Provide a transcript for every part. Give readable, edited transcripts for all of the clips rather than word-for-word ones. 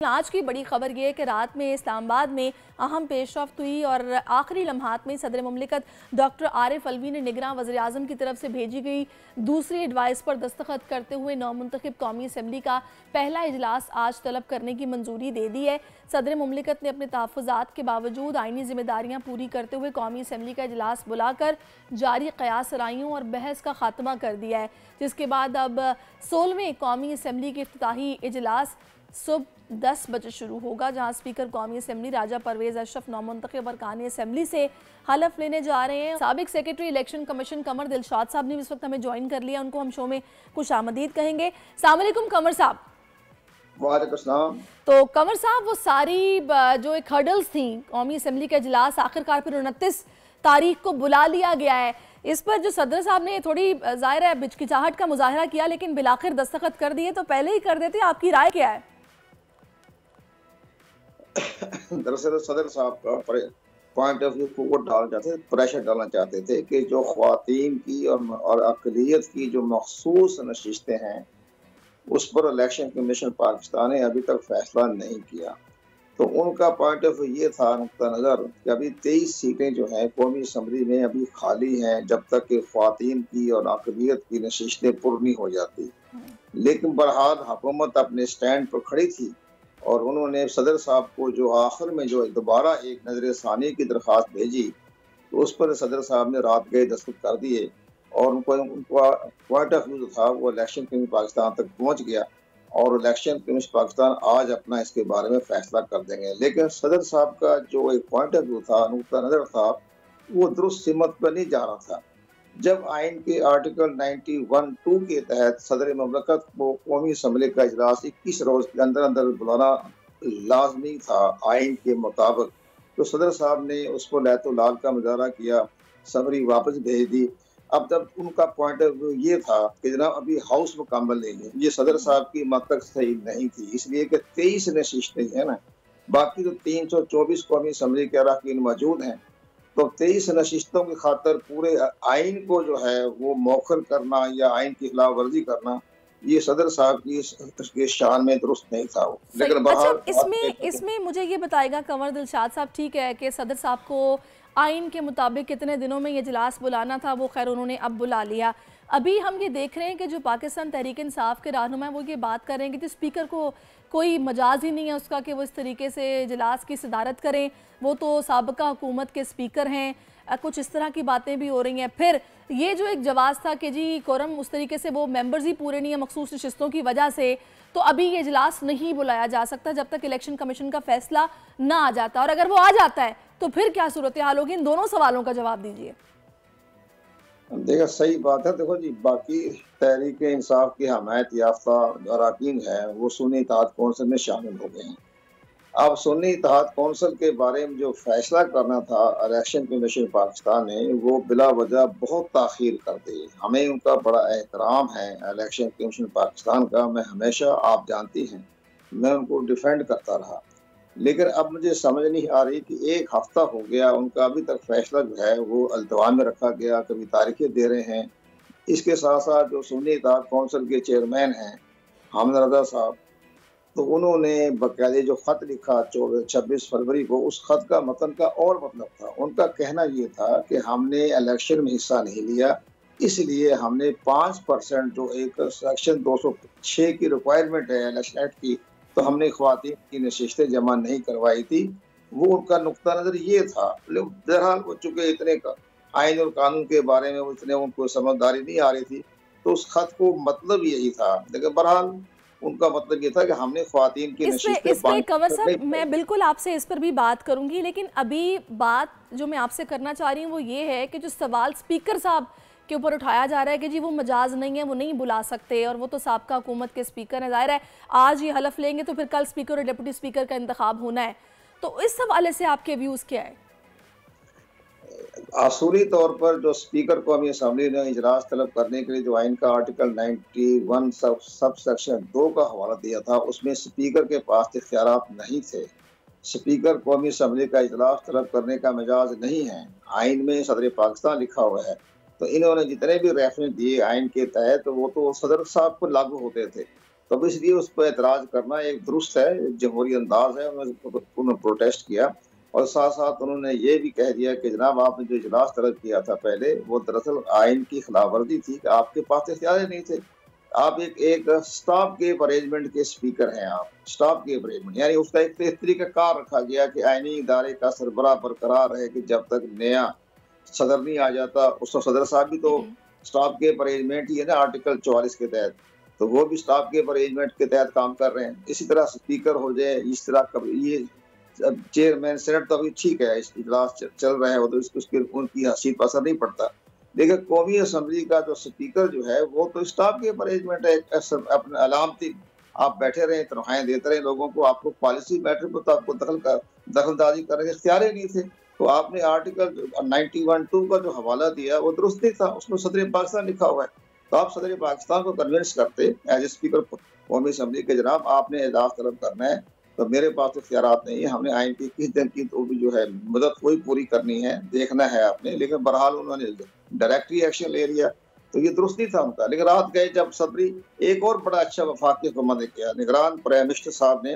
आज की बड़ी खबर यह है कि रात में इस्लामाबाद में अहम पेशरफ्त हुई और आखिरी लम्हात में सदर मुमलिकत डॉक्टर आरिफ अलवी ने निगरान वज़ीर आज़म की तरफ से भेजी गई दूसरी एडवाइस पर दस्तखत करते हुए नौमुंतखब कौमी असम्बली का पहला इजलास आज तलब करने की मंजूरी दे दी है। सदर मुमलिकत ने अपने तहफ़्फ़ुज़ात के बावजूद आइनी जिम्मेदारियाँ पूरी करते हुए कौमी असम्बली का इजलास बुलाकर जारी क़यास राइयों और बहस का खात्मा कर दिया है, जिसके बाद अब 16वें कौमी असम्बली के इफ्तिताही इजलास सुबह 10 बजे शुरू होगा, जहां स्पीकर कौमी असेंबली राजा परवेज अशरफ नौमुंतखब अरकान असेंबली से हलफ लेने जा रहे हैं। साबिक सेक्रेटरी इलेक्शन कमीशन कमर दिलशाद साहब ने इस वक्त हमें ज्वाइन कर लिया, उनको हम शो में खुशामदीद कहेंगे। अस्सलाम वालेकुम कमर साहब। वालेकुम सलाम। तो कमर साहब, वो सारी जो एक हर्डल्स थी कौमी असेंबली का इजलास आखिरकार फिर 29 तारीख को बुला लिया गया है, इस पर जो सदर साहब ने थोड़ी जाहिर है हिचकिचाहट का मुजाहरा किया, लेकिन बिलाखिर दस्तखत कर दिए, तो पहले ही कर देते, आपकी राय क्या है? दरअसल सदर साहब का पॉइंट ऑफ व्यू को डालना चाहते थे, प्रेशर डालना चाहते थे कि जो ख्वातीन की और अक़लियत की जो मखसूस नशिस्तें हैं उस पर इलेक्शन कमीशन पाकिस्तान ने अभी तक फैसला नहीं किया। तो उनका पॉइंट ऑफ व्यू ये था, नुक्ता नज़र, कि अभी 23 सीटें जो हैं कौमी असम्बली में अभी खाली हैं जब तक कि ख्वातीन की और अक़लियत की नशिस्तें पुर नहीं हो जाती। लेकिन बहरहाल हुकूमत अपने स्टैंड पर खड़ी थी और उन्होंने सदर साहब को जो आखिर में जो दोबारा एक नजर सानी की दरख्वास्त भेजी, तो उस पर सदर साहब ने रात गए दस्तखत कर दिए और उनका पॉइंट ऑफ व्यू था वो इलेक्शन कमीशन पाकिस्तान तक पहुंच गया और इलेक्शन कमीशन पाकिस्तान आज अपना इसके बारे में फैसला कर देंगे। लेकिन सदर साहब का जो एक पॉइंट ऑफ व्यू था, नुक्ता नज़र था, वो दुरुस्त सिमत पर नहीं जा रहा था। जब आइन के आर्टिकल 91(2) के तहत सदर ममलकत को कौमी असम्बली का इजलास 21 रोज के अंदर अंदर बुलाना लाजमी था आइन के मुताबिक, तो सदर साहब ने उस पर लैतो लाल का मुजाहरा किया, समरी वापस भेज दी। अब तब उनका पॉइंट ऑफ व्यू ये था कि जनाब अभी हाउस मुकम्मल नहीं है, ये सदर साहब की मतक सही नहीं थी, इसलिए कि 23 नशिस्तें है ना, बाकी तो 324 कौमी असम्बली के अरकान मौजूद हैं, तो 23 नशिस्तों की खातर पूरे आइन को जो है वो मौखर करना या आइन की खिलाफ वर्जी करना, ये सदर साहब की शान में दुरुस्त नहीं था। लेकिन अच्छा, इसमें मुझे ये बताएगा कमर दिलशाद साहब, ठीक है कि सदर साहब को आइन के मुताबिक कितने दिनों में ये इजलास बुलाना था, वो खैर उन्होंने अब बुला लिया। अभी हम ये देख रहे हैं कि जो पाकिस्तान तहरीक इंसाफ के रहनुमा वो ये बात कर रहे हैं कि स्पीकर को कोई मजाज ही नहीं है उसका कि वो इस तरीके से इजलास की सदारत करें, वो तो साबिका हुकूमत के स्पीकर हैं, कुछ इस तरह की बातें भी हो रही हैं। फिर ये जो एक जवाब था कि जी कोरम उस तरीके से वो मेंबर्स ही पूरे नहीं है मखसूस नशिस्तों की वजह से, तो अभी ये इजलास नहीं बुलाया जा सकता जब तक इलेक्शन कमीशन का फैसला ना आ जाता, और अगर वो आ जाता है तो फिर क्या सूरत हाल होगी? इन दोनों सवालों का जवाब दीजिए। देखा, सही बात है। देखो जी, बाकी तहरीक इंसाफ की हमायत याफ्ता अरकान है वो सुन्नी इत्तेहाद कौंसिल में शामिल हो गए हैं। अब सुन्नी इत्तेहाद कौंसिल के बारे में जो फैसला करना था इलेक्शन कमीशन पाकिस्तान ने, वो बिला वजह बहुत ताखीर कर दी। हमें उनका बड़ा एहतराम है इलेक्शन कमीशन पाकिस्तान का, मैं हमेशा, आप जानती हैं, मैं उनको डिफेंड करता रहा। लेकिन अब मुझे समझ नहीं आ रही कि एक हफ्ता हो गया उनका अभी तक फैसला जो है वो अल्तवान में रखा गया, कभी तारीखें दे रहे हैं। इसके साथ साथ जो सुन्नी इत्तेहाद कौंसिल के चेयरमैन हैं हामिद रजा साहब, तो उन्होंने बाकायदे जो ख़त लिखा 26 फरवरी को, उस ख़त का मतन का और मतलब था। उनका कहना ये था कि हमने इलेक्शन में हिस्सा नहीं लिया, इसलिए हमने 5% जो एक सेक्शन 206 की रिक्वायरमेंट है इलेक्शन एक्ट की, तो हमने ख्वातीन की नशिस्तें जमा नहीं करवाई थी। वो उनका नुक्ता नज़र ये था। बहरहाल वो चूँकि इतने आइन और कानून के बारे में इतने उनको समझदारी नहीं आ रही थी, तो उस खत को मतलब यही था। लेकिन बहरहाल उनका मतलब ये था कि हमने ख्वातीन की इसमें कमर साहब, मैं बिल्कुल आपसे इस पर भी बात करूंगी, लेकिन अभी बात जो मैं आपसे करना चाह रही हूँ वो ये है कि जो सवाल स्पीकर साहब के ऊपर उठाया जा रहा है कि जी वो मजाज नहीं है, वो नहीं बुला सकते, और वो तो साबका हुकूमत के स्पीकर है, जाहिर है आज ये हलफ लेंगे तो फिर कल स्पीकर और डिप्टी स्पीकर का इंतखाब होना है, तो इस हवाले से आपके व्यूज़ क्या है? असूली तौर पर जो स्पीकर कौमी असम्बली ने इजलास तलब करने के लिए जो आइन का आर्टिकल 91 सब सेक्शन 2 का हवाला दिया था, उसमें स्पीकर के पास इख्तियारात नहीं थे। स्पीकर कौमी असम्बली का इजलास तलब करने का मिजाज नहीं है, आइन में सदर पाकिस्तान लिखा हुआ है। तो इन्होंने जितने भी रेफरेंस दिए आइन के तहत, वो तो सदर साहब को लागू होते थे। तो इसलिए उस पर एतराज़ करना एक दुरुस्त है, एक जमहूरी अंदाज़ है। उन्होंने प्रोटेस्ट किया और साथ-साथ उन्होंने ये भी कह दिया कि जनाब आपने जो इजलास तलब किया था पहले, वो दरअसल आइन की खिलाफवर्जी थी कि आपके पास इख्तियार ही नहीं थे। आप एक स्टॉप गेप अरेंजमेंट के स्पीकर हैं आप, स्टॉप गेप अरेंजमेंट यानी उसका एक तरीक़ाकार रखा गया कि आईनी इदारे का सरबराह बरकरार रहे कि जब तक नया सदर नहीं आ जाता, उसका सदर साहब भी तो स्टॉप गेप अरेंजमेंट ही है ना आर्टिकल 44 के तहत, तो वो भी स्टॉप गेप अरेंजमेंट के तहत काम कर रहे हैं। इसी तरह स्पीकर हो जाए, इस तरह का ये चेयरमैन सेनेट तो अभी ठीक है, इस इजलास चल रहे हैं, वो तो उसकी उनकी हैसियत पर असर नहीं पड़ता। लेकिन कौमी असम्बली का जो स्पीकर जो है वो तो स्टॉप गेप अरेंजमेंट है, अपने अलामती आप बैठे रहें, तनख्वाहें देते रहें लोगों को, आपको पॉलिसी मैटर पर तो आपको दखलंदाजी करने के इख्तियार ही नहीं थे। तो आपने आर्टिकल 91(2) का जो हवाला दिया वो दुरुस्त नहीं था, उसमें सदर पाकिस्तान लिखा हुआ है। तो आप सदर पाकिस्तान को कन्विंस करते एज ए स्पीकर कौमी असम्बली के जनाब आपने एजाज तलब करना है, तो मेरे पास तो इख्तियारात नहीं है, हमने आइन की किस दिन की तो भी जो है मदद वही पूरी करनी है, देखना है आपने। लेकिन बहरहाल उन्होंने डायरेक्टली एक्शन ले लिया, तो ये दुरुस्त नहीं था उनका। लेकिन रात गए जब सदरी एक और बड़ा अच्छा वफाकी हुकूमत ने किया, निगरान प्राइम मिनिस्टर साहब ने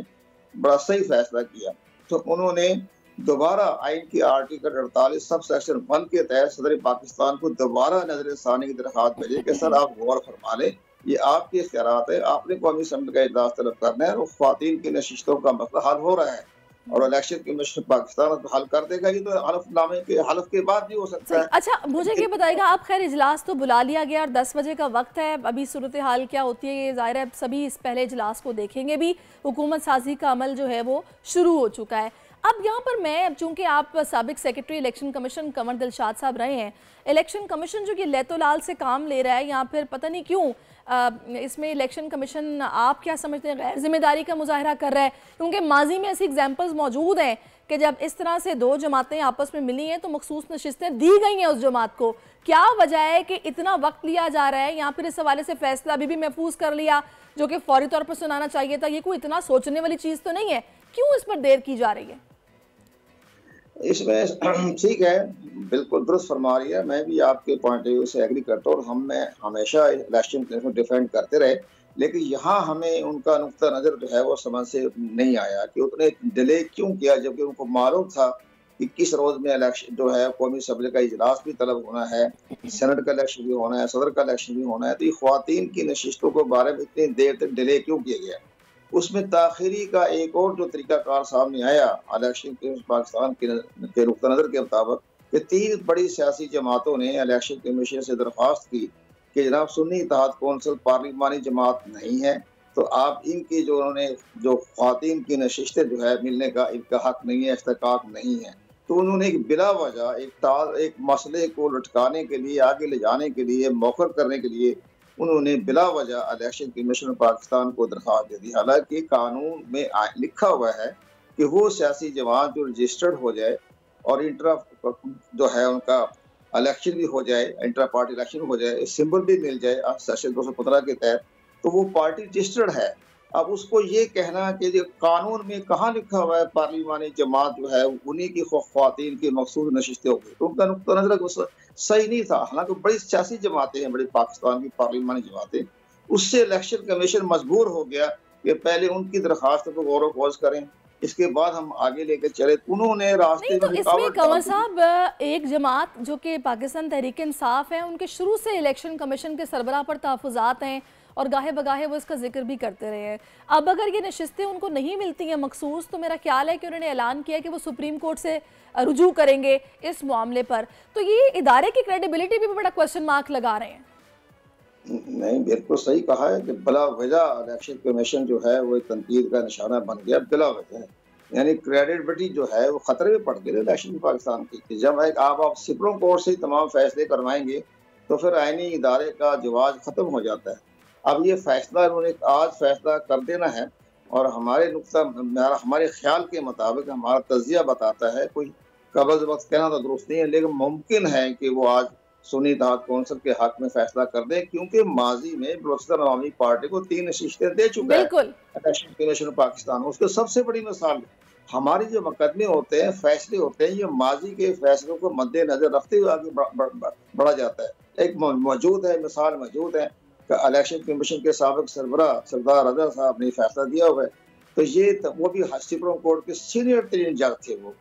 बड़ा सही फैसला किया, तो उन्होंने दोबारा आइन की आर्टिकल 48 सब सेक्शन 1 के तहत सदर पाकिस्तान को दोबारा नजर-ए-सानी की दरख्वास्त भेजी कि सर आप गौर फरमा लें, ये आपके इख्तियारात है, आपने कौमी असम्बली का इजलास तलब करना है और ख्वातीन की नशिस्तों का मसला हल हो रहा है और इलेक्शन कमीशन पाकिस्तान हल कर देगा। ये तो हलफनामे के हलफ के बाद भी हो सकता है। अच्छा, मुझे ये बताइएगा, आप खैर इजलास तो बुला लिया गया और 10 बजे का वक्त है, अभी सूरत हाल क्या होती है ये ज़ाहिर है सभी इस पहले इजलास को देखेंगे भी, हुकूमत साजी का अमल जो है वो शुरू हो चुका है। अब यहाँ पर मैं, चूंकि आप साबिक secretary election commission Kanwar Dilshad साहब रहे हैं, इलेक्शन कमीशन जो कि लैतोलाल से काम ले रहा है या फिर पता नहीं क्यों इसमें इलेक्शन कमीशन आप क्या समझते हैं गैर जिम्मेदारी का मुजाहरा कर रहा है? क्योंकि माजी में ऐसी एग्जाम्पल्स मौजूद हैं कि जब इस तरह से दो जमातें आपस में मिली हैं तो मखसूस नशिस्तें दी गई हैं उस जमात को। क्या वजह है कि इतना वक्त लिया जा रहा है, या फिर इस हवाले से फैसला अभी भी महफूज कर लिया जो कि फौरी तौर पर सुनाना चाहिए था? ये कोई इतना सोचने वाली चीज़ तो नहीं है, क्यों इस पर देर की जा रही है? इसमें ठीक है, बिल्कुल दुरुस्त फरमा रही है, मैं भी आपके पॉइंट ऑफ व्यू से एग्री करता हूँ और हम हमेशा इलेक्शन को डिफेंड करते रहे, लेकिन यहाँ हमें उनका नुक्ता नज़र जो है वो समझ से नहीं आया कि उतने डिले क्यों किया, जबकि उनको मालूम था कि किस रोज़ में इलेक्शन जो है कौमी असम्बली का इजलास भी तलब होना है, सेनेट का इलेक्शन भी होना है, सदर का इलेक्शन भी होना है। तो ये ख्वातीन की नशिस्तों के बारे में इतनी देर तक डिले क्यों किया गया? उसमें ताख़िरी का एक और जो तरीक़ाकार सामने आया इलेक्शन कमीशन पाकिस्तान के नुक्ता नज़र के मुताबिक कि 3 बड़ी सियासी जमातों ने इलेक्शन कमीशन से दरख्वास्त की कि जनाब सुन्नी इत्तेहाद कौंसिल पार्लिमानी जमात नहीं है, तो आप इनकी जो उन्होंने जो ख्वातीन की नशिस्तें जो है मिलने का इनका हक नहीं है, इस्तेकाक नहीं है। तो उन्होंने एक बिला वजह एक मसले को लटकाने के लिए, आगे ले जाने के लिए, मौखर करने के लिए उन्होंने बिला वजह इलेक्शन कमीशन पाकिस्तान को दरख्वास्त दे दी। हालांकि कानून में लिखा हुआ है कि वो सियासी जमात जो रजिस्टर्ड हो जाए और इंट्रा जो है उनका इलेक्शन भी हो जाए, इंट्रा पार्टी इलेक्शन हो जाए, सिंबल भी मिल जाए सेक्शन 215 के तहत, तो वो पार्टी रजिस्टर्ड है। अब उसको ये कहना कि कानून में कहाँ लिखा हुआ है पार्लिमानी जमात जो है उन्हीं की ख्वातीन की मखसूस नशिस्तें होगी, तो उनका नुक्ता नज़र सही नहीं था। हालांकि बड़ी सियासी जमातें हैं, बड़ी पाकिस्तान की पार्लिमानी जमातें, उससे इलेक्शन कमीशन मजबूर हो गया कि पहले उनकी दरखास्त को गौर व फौज करें, इसके बाद हम आगे लेकर चले। उन्होंने रास्ते में इसमें कंवर साहब एक जमात जो कि पाकिस्तान तहरीक इंसाफ है, उनके शुरू से इलेक्शन कमीशन के सरबराह पर तहफ़्फ़ुज़ात हैं और गाहे बगाहे वो इसका जिक्र भी करते रहे हैं। अब अगर ये नशिस्तें उनको नहीं मिलती हैं मखसूस, तो मेरा ख्याल है कि उन्होंने ऐलान किया कि वो सुप्रीम कोर्ट से रुजू करेंगे इस मामले पर, तो ये इदारे की क्रेडिबिलिटी भी बड़ा क्वेश्चन मार्क लगा रहे हैं। नहीं, बिल्कुल सही कहा है कि बिला वजह इलेक्शन कमीशन जो है वो तनकीद का निशाना बन गया बिला वजह, यानी क्रेडिबिलिटी जो है वो खतरे में पड़ गई इलेक्शन पाकिस्तान की। जब आप सुप्रीम कोर्ट से तमाम फैसले करवाएंगे तो फिर आईनी इदारे का जवाब खत्म हो जाता है। अब ये फैसला उन्होंने आज फैसला कर देना है और हमारे ख्याल के मुताबिक हमारा तजिया बताता है, कोई कबज़ वक्त कहना तो दुरुस्त नहीं है, लेकिन मुमकिन है कि वो आज सुन्नी इत्तेहाद कौंसिल के हक में फैसला कर दें, क्योंकि माजी में बलूचिस्तान अवामी पार्टी को 3 नशिस्तें दे चुका है इलेक्शन कमीशन पाकिस्तान। उसकी सबसे बड़ी मिसाल हमारे जो मुकदमे होते हैं, फैसले होते हैं, ये माजी के फैसलों को मद्देनजर रखते हुए आगे बढ़ा जाता है। एक मौजूद है, मिसाल मौजूद है इलेक्शन कमीशन के साबिक सरबराह सरदार रजा साहब ने फैसला दिया हुआ है। तो ये वो भी सुप्रीम कोर्ट के सीनियर तरीन जज थे वो,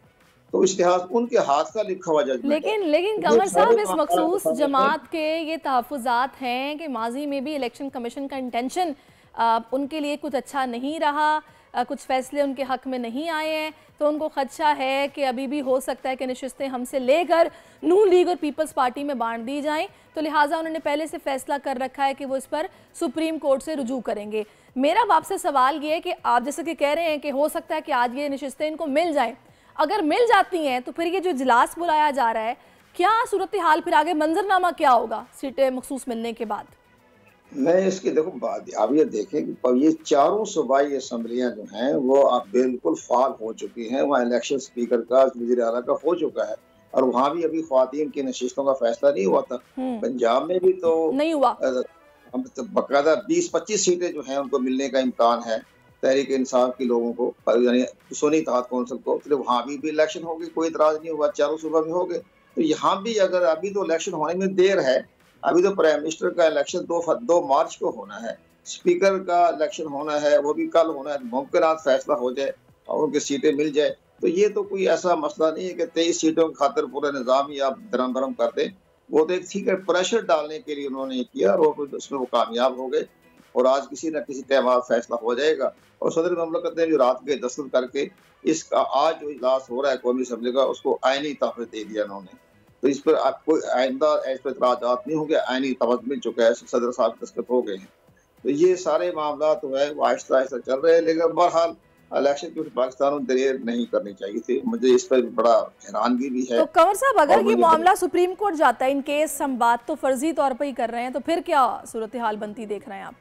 तो इस लिहाज उनके हाथ का लिखा हुआ जजमेंट है। लेकिन ये कंवर सारे साहब, इस मामला मखसूस के जमात के ये तहफ़्फ़ुज़ात हैं कि माजी में भी इलेक्शन कमीशन का इंटेंशन उनके लिए कुछ अच्छा नहीं रहा, कुछ फैसले उनके हक में नहीं आए हैं, तो उनको खदशा है कि अभी भी हो सकता है कि नशिस्तें हमसे लेकर नून लीग और पीपल्स पार्टी में बांट दी जाएं, तो लिहाजा उन्होंने पहले से फैसला कर रखा है कि वो इस पर सुप्रीम कोर्ट से रुजू करेंगे। मेरा अब आपसे सवाल ये है कि आप जैसे कि कह रहे हैं कि हो सकता है कि आज ये नशिस्तें इनको मिल जाएं, अगर मिल जाती हैं तो फिर ये जो इजलास बुलाया जा रहा है, क्या सूरत हाल, फिर आगे मंजरनामा क्या होगा सीटें मखसूस मिलने के बाद? नहीं, इसकी देखो बात आप ये देखें कि ये चारों सूबाई असम्बलियाँ जो हैं वो अब बिल्कुल फाल हो चुकी हैं। वहाँ इलेक्शन स्पीकर का, वज़ीर आला का हो चुका है, और वहाँ भी अभी ख्वातीन की नशिस्तों का फैसला नहीं हुआ था। पंजाब में भी तो नहीं हुआ, हम तो बाकायदा 20-25 सीटें जो हैं उनको मिलने का इम्कान है तहरीक इंसाफ के लोगों को, यानी सुन्नी इत्तेहाद कौंसिल को। तो वहाँ भी इलेक्शन हो गए, कोई इतराज नहीं हुआ, चारों सूबा में हो गए। तो यहाँ भी अगर अभी तो इलेक्शन होने में देर है, अभी तो प्राइम मिनिस्टर का इलेक्शन 2 मार्च को होना है, स्पीकर का इलेक्शन होना है, वो भी कल होना है। मुमकिन आज फैसला हो जाए और उनकी सीटें मिल जाए, तो ये तो कोई ऐसा मसला नहीं है कि 23 सीटों की खातिर पूरा निज़ाम ही आप दरम बरम कर दें। वो तो एक ठीक है, प्रेशर डालने के लिए उन्होंने किया और वो उसमें वो कामयाब हो गए, और आज किसी न किसी टाइम आज फैसला हो जाएगा। और सदर ममलकत ने जो रात के दस्तखत करके इसका आज जो इजलास हो रहा है कौमी असम्बली का, उसको आईनी तहफ़्फ़ुज़ दे दिया उन्होंने। तो इस पर आप कोई आइंदा ऐसे इतराज़ात नहीं होंगे, आईनी तवज्जो मिल चुका है, सदर साहब दस्तखत हो गए हैं। तो ये सारे मामला तो है वो आहिस्ता आहिस्ता चल रहे हैं, लेकिन बहरहाल इलेक्शन की पाकिस्तान में देर नहीं करनी चाहिए थी। मुझे इस पर बड़ा हैरानगी भी है। तो कंवर साहब, अगर ये मामला सुप्रीम कोर्ट जाता है, इन केस हम बात तो फर्जी तौर पर ही कर रहे हैं, तो फिर क्या सूरत हाल बनती देख रहे हैं आप?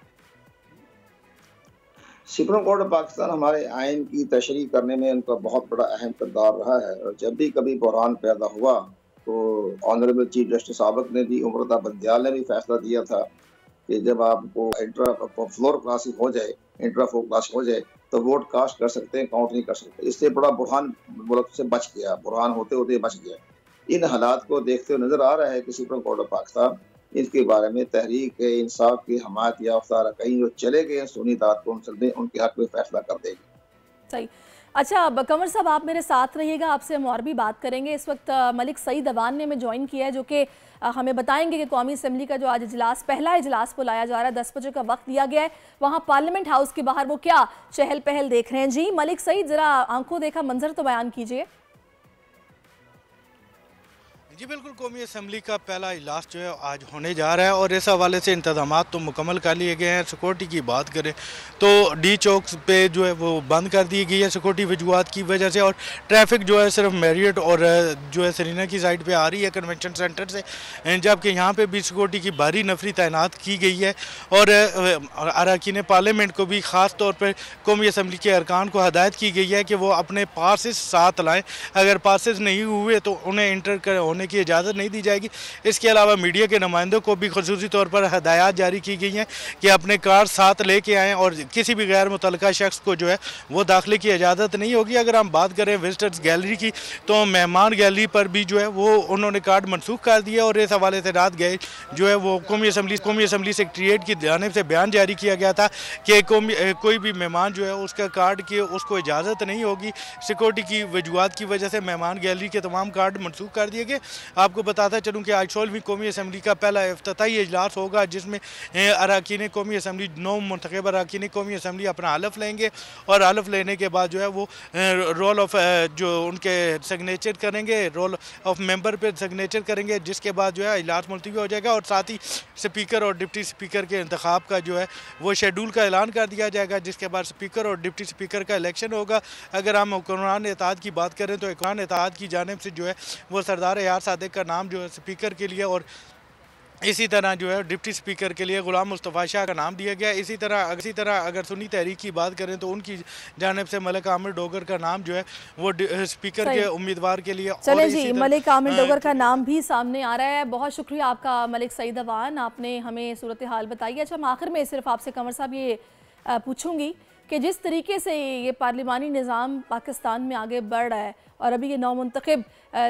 सुप्रीम कोर्ट ऑफ पाकिस्तान हमारे आइन की तशरीह करने में उनका बहुत बड़ा अहम किरदार रहा है, और जब भी कभी बहरान पैदा हुआ तो ऑनरेबल चीफ जस्टिस साबिक ने भी, उमरता बंदियाल ने भी फैसला दिया था कि जब आपको फ्लोर क्लासिंग हो जाए, इंट्रा फ्लोर क्लास हो जाए, तो वोट कास्ट कर सकते हैं, काउंट नहीं कर सकते। इससे बड़ा बुरहान मुल्क से बच गया, बुरहान होते होते बच गया। इन हालात को देखते हुए नजर आ रहा है कि सुप्रीम कोर्ट ऑफ पाकिस्तान इसके बारे में तहरीक इंसाफ की हमायत याफ्ता कहीं जो चले गए सुन्नी इत्तेहाद कौंसिल में, उनके हक में फैसला कर देगी। सही। अच्छा कंवर साहब, आप मेरे साथ रहिएगा, आपसे हम और भी बात करेंगे। इस वक्त मलिक सईद अवान ने हमें ज्वाइन किया है, जो कि हमें बताएंगे कि कौमी असम्बली का जो आज इजलास, पहला इजलास बुलाया जा रहा है, 10 बजे का वक्त दिया गया है, वहाँ पार्लियामेंट हाउस के बाहर वो क्या चहल पहल देख रहे हैं। जी मलिक सईद, जरा आंखों देखा मंजर तो बयान कीजिए। जी बिल्कुल, कौमी असम्बली का पहला इजलास जो है आज होने जा रहा है, और इस हवाले से इंतजाम तो मुकम्मल कर लिए गए हैं। सिक्योरिटी की बात करें तो डी चौक पे जो है वो बंद कर दी गई है सिक्योरिटी वजूहत की वजह से, और ट्रैफिक जो है सिर्फ मैरियट और जो है सरीना की साइड पे आ रही है कन्वेंशन सेंटर से, जबकि यहाँ पे भी सिक्योरिटी की भारी नफरी तैनात की गई है। और अरकान पार्लियामेंट को भी ख़ास तौर पर कौमी असम्बली के अरकान को हदायत की गई है कि वो अपने पासेस साथ लाएँ, अगर पासेस नहीं हुए तो उन्हें इंटर होने की इजाज़त नहीं दी जाएगी। इसके अलावा मीडिया के नुमाइंदों को भी खुसूसी तौर पर हदायत जारी की गई हैं कि अपने कार्ड साथ लेके आएँ, और किसी भी गैर मुतल्लका शख्स को जो है वो दाखिले की इजाज़त नहीं होगी। अगर हम बात करें विजिटर्स गैलरी की, तो मेहमान गैलरी पर भी जो है वो उन्होंने कार्ड मनसूख कर दिया, और इस हवाले से रात गए जो है वो कौमी असम्बली सेक्रेटेरिएट की जानिब से बयान जारी किया गया था कि कोई भी मेहमान जो है उसका कार्ड की उसको इजाज़त नहीं होगी। सिक्योरिटी की वजूहत की वजह से मेहमान गैलरी के तमाम कार्ड मनसूख कर दिए गए। आपको बताता चलूँ कि आज 16वीं कौमी असम्बली का पहला इफ्तिताई इजलास होगा, जिसमें अरकान कौमी असम्बली 9 मुंतखब अरकान कौमी असम्बली अपना हलफ लेंगे, और हलफ लेने के बाद जो है वो रोल ऑफ जो उनके सिग्नेचर करेंगे, रोल ऑफ मेंबर पे सिग्नेचर करेंगे, जिसके बाद जो है इजलास मुलतवी हो जाएगा, और साथ ही स्पीकर और डिप्टी स्पीकर के इंतखाब का जो है वो शेड्यूल का ऐलान कर दिया जाएगा, जिसके बाद स्पीकर और डिप्टी स्पीकर का इलेक्शन होगा। अगर हम हुक्मरान इत्तेहाद की बात करें तो हुक्मरान इत्तेहाद की जानिब से जो है वो सरदार यार सादिक का नाम जो है स्पीकर के लिए, और इसी तरह जो है डिप्टी स्पीकर के लिए गुलाम मुस्तफ़ा शाह का नाम दिया गया। इसी तरह अगर सुन्नी तहरीक की बात करें तो उनकी जानिब से मलिक आमिर डोगर का नाम जो है वो स्पीकर के उम्मीदवार के लिए। चले जी, मलिक आमिर डोगर का नाम भी सामने आ रहा है। बहुत शुक्रिया आपका मलिक सईद अवान, आपने हमें सूरत हाल बताई। अच्छा, हम आखिर में सिर्फ आपसे कंवर साहब ये पूछूंगी कि जिस तरीके से ये पार्लिमानी निज़ाम पाकिस्तान में आगे बढ़ रहा है, और अभी ये नौमुंतखब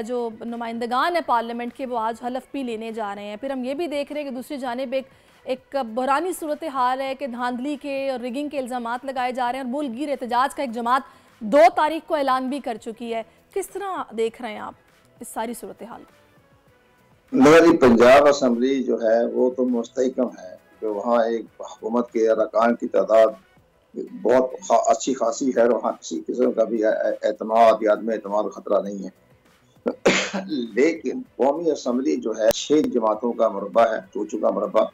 जो नुमाइंदगान है पार्लियामेंट के वो आज हलफ भी लेने जा रहे हैं, फिर हम ये भी देख रहे हैं कि दूसरी जानिब एक एक बहरानी सूरत हाल है कि धांधली के और रिगिंग के इल्ज़ामात लगाए जा रहे हैं और मुल्कगीर एहतजाज का एक जमात 2 तारीख को ऐलान भी कर चुकी है। किस तरह देख रहे हैं आप इस सारी सूरत हाल? मगर पंजाब असम्बली जो है वो तो मुस्तहकम है कि वहाँ एक हुकूमत के अरकान की तादाद बहुत अच्छी खासी है और वहाँ किसी किस्म का भी एतमाद या अदम एतमाद खतरा नहीं है। लेकिन कौमी असम्बली जो है 6 जमातों का मुरबा है, टोचू का मुरबा,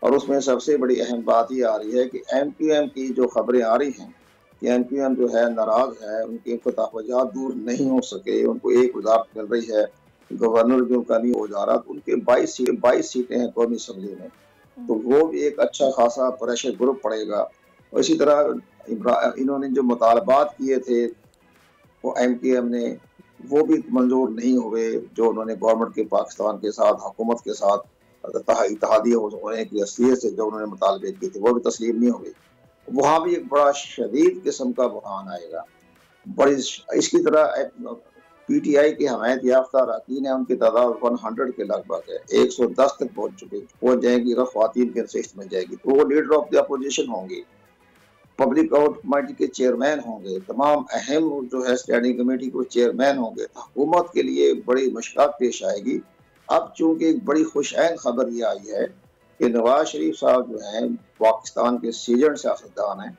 और उसमें सबसे बड़ी अहम बात ये आ रही है कि MQM की जो खबरें आ रही हैं कि MQM जो है नाराज है, उनके तहफ़्फ़ुज़ात दूर नहीं हो सके, उनको एक वज़ारत मिल रही है, गवर्नर भी उनका नहीं हो जा रहा, तो उनके 22 सीटें हैं कौमी असम्बली में, तो वो भी एक अच्छा खासा प्रेशर ग्रुप पड़ेगा। और इसी तरह इन्होंने जो मुतालबात किए थे वो MQM ने वो भी मंजूर नहीं हुए, जो उन्होंने गवर्नमेंट के पाकिस्तान के साथ हुकूमत के साथ इत्तेहादिया होने की हैसियत से जो उन्होंने मुतालबे किए थे वो भी तस्लीम नहीं हुए। वहाँ भी एक बड़ा शदीद किस्म का बुरहान आएगा। बड़ी इसकी तरह PTI की हमायत याफ्ता अरकान है, उनकी तादाद 100 के लगभग है, 110 तक पहुँच जाएगी अगर ख़वातीन की नशिस्त में जाएगी, तो वो लीडर ऑफ द अपोजिशन होंगे, पब्लिक आउट कमेटी के चेयरमैन होंगे, तमाम अहम जो है स्टैंडिंग कमेटी के चेयरमैन होंगे। हुकूमत के लिए बड़ी मुश्किल पेश आएगी। अब चूंकि एक बड़ी खुशैन खबर ये आई है कि नवाज शरीफ साहब जो हैं पाकिस्तान के सीजन सियासतदान हैं,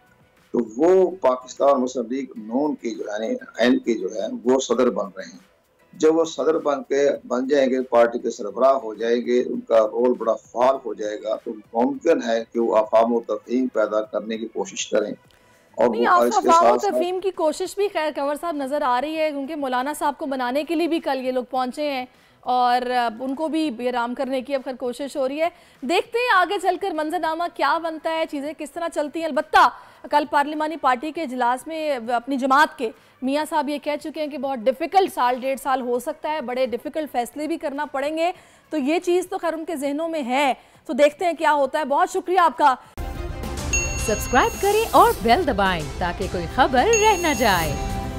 तो वो पाकिस्तान मुस्लिम लीग नून के जो है N के जो है वो सदर बन रहे हैं। जब वो सदर बन जाएंगे, पार्टी के सरबराह हो जाएंगे, उनका रोल बड़ा फाल हो जाएगा, तो मुमकिन है कि वो अफ़ाम व तफ़हीम पैदा करने की कोशिश करें। और नहीं, इसके साथ तफ़हीम की कोशिश भी खैर कंवर साहब नज़र आ रही है, क्योंकि मौलाना साहब को बनाने के लिए भी कल ये लोग पहुँचे हैं और उनको भी बेराम करने की अब खैर कोशिश हो रही है। देखते हैं आगे चलकर मंजरनामा क्या बनता है, चीज़ें किस तरह चलती हैं। अलबत्ता कल पार्लिमानी पार्टी के इजलास में अपनी जमात के मियाँ साहब ये कह चुके हैं कि बहुत डिफ़िकल्ट 1.5 साल हो सकता है, बड़े डिफ़िकल्ट फैसले भी करना पड़ेंगे, तो ये चीज़ तो खैर उनके जहनों में है, तो देखते हैं क्या होता है। बहुत शुक्रिया आपका। सब्सक्राइब करें और बेल दबाएं ताकि कोई खबर रह न जाए।